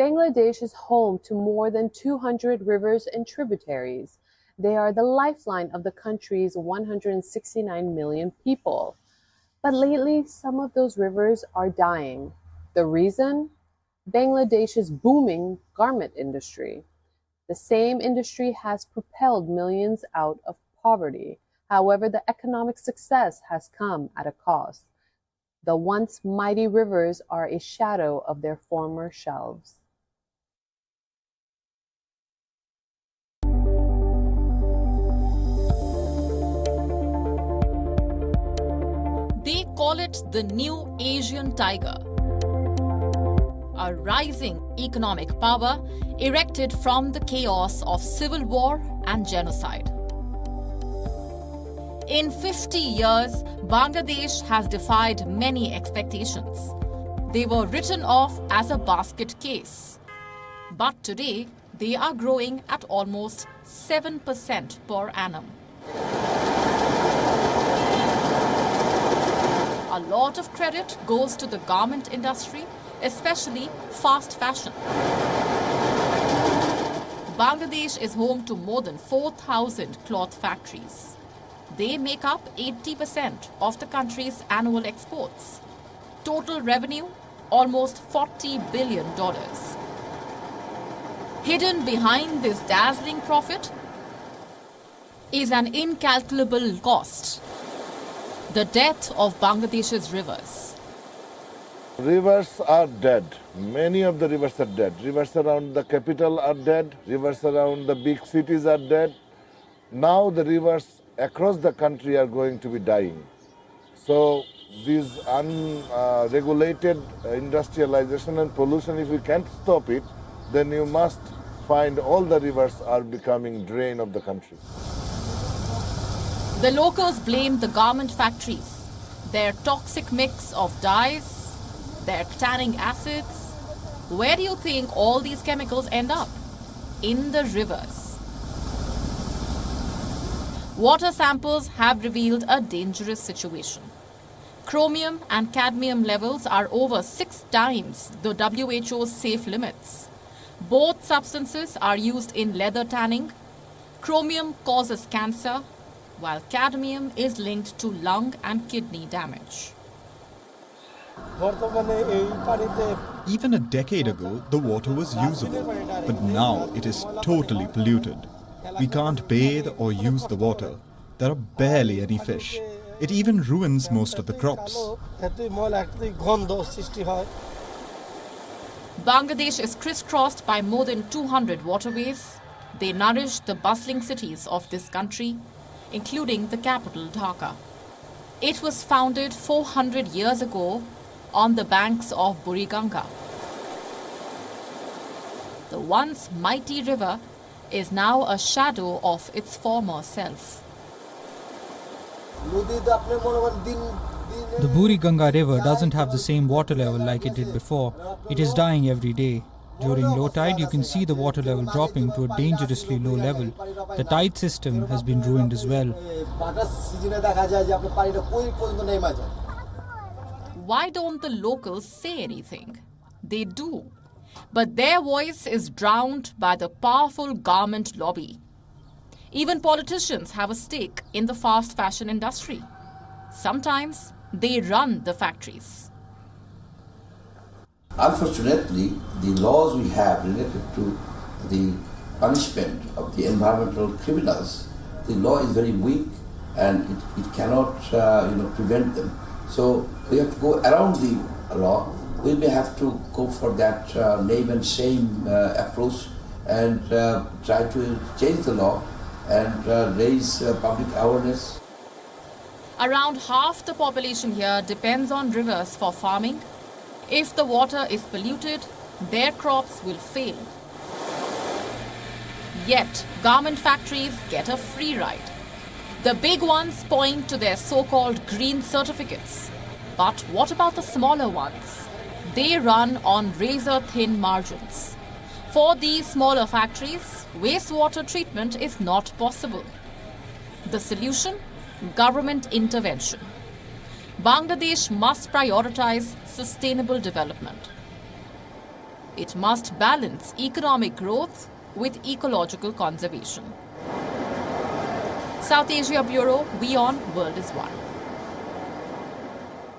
Bangladesh is home to more than 200 rivers and tributaries. They are the lifeline of the country's 169 million people. But lately, some of those rivers are dying. The reason? Bangladesh's booming garment industry. The same industry has propelled millions out of poverty. However, the economic success has come at a cost. The once mighty rivers are a shadow of their former shelves. They call it the new Asian tiger, a rising economic power erected from the chaos of civil war and genocide. In 50 years, Bangladesh has defied many expectations. They were written off as a basket case. But today, they are growing at almost 7% per annum. A lot of credit goes to the garment industry, especially fast fashion. Bangladesh is home to more than 4,000 cloth factories. They make up 80% of the country's annual exports. Total revenue, almost $40 billion. Hidden behind this dazzling profit is an incalculable cost: the death of Bangladesh's rivers. Rivers are dead. Many of the rivers are dead. Rivers around the capital are dead. Rivers around the big cities are dead. Now the rivers across the country are going to be dying. So this unregulated industrialization and pollution, if we can't stop it, then you must find all the rivers are becoming drain of the country. The locals blame the garment factories, their toxic mix of dyes, their tanning acids. Where do you think all these chemicals end up? In the rivers. Water samples have revealed a dangerous situation. Chromium and cadmium levels are over 6 times the WHO's safe limits. Both substances are used in leather tanning. Chromium causes cancer, while cadmium is linked to lung and kidney damage. Even a decade ago, the water was usable, but now it is totally polluted. We can't bathe or use the water. There are barely any fish. It even ruins most of the crops. Bangladesh is crisscrossed by more than 200 waterways. They nourish the bustling cities of this country, including the capital, Dhaka. It was founded 400 years ago on the banks of Buriganga. The once mighty river is now a shadow of its former self. The Buriganga River doesn't have the same water level like it did before. It is dying every day. During low tide, you can see the water level dropping to a dangerously low level. The tide system has been ruined as well. Why don't the locals say anything? They do. But their voice is drowned by the powerful garment lobby. Even politicians have a stake in the fast fashion industry. Sometimes they run the factories. Unfortunately, the laws we have related to the punishment of the environmental criminals, the law is very weak and it cannot prevent them. So we have to go around the law. We may have to go for that name and shame approach and try to change the law and raise public awareness. Around half the population here depends on rivers for farming. If the water is polluted, their crops will fail. Yet, garment factories get a free ride. The big ones point to their so-called green certificates. But what about the smaller ones? They run on razor-thin margins. For these smaller factories, wastewater treatment is not possible. The solution? Government intervention. Bangladesh must prioritize sustainable development. It must balance economic growth with ecological conservation. South Asia Bureau, WION World is One.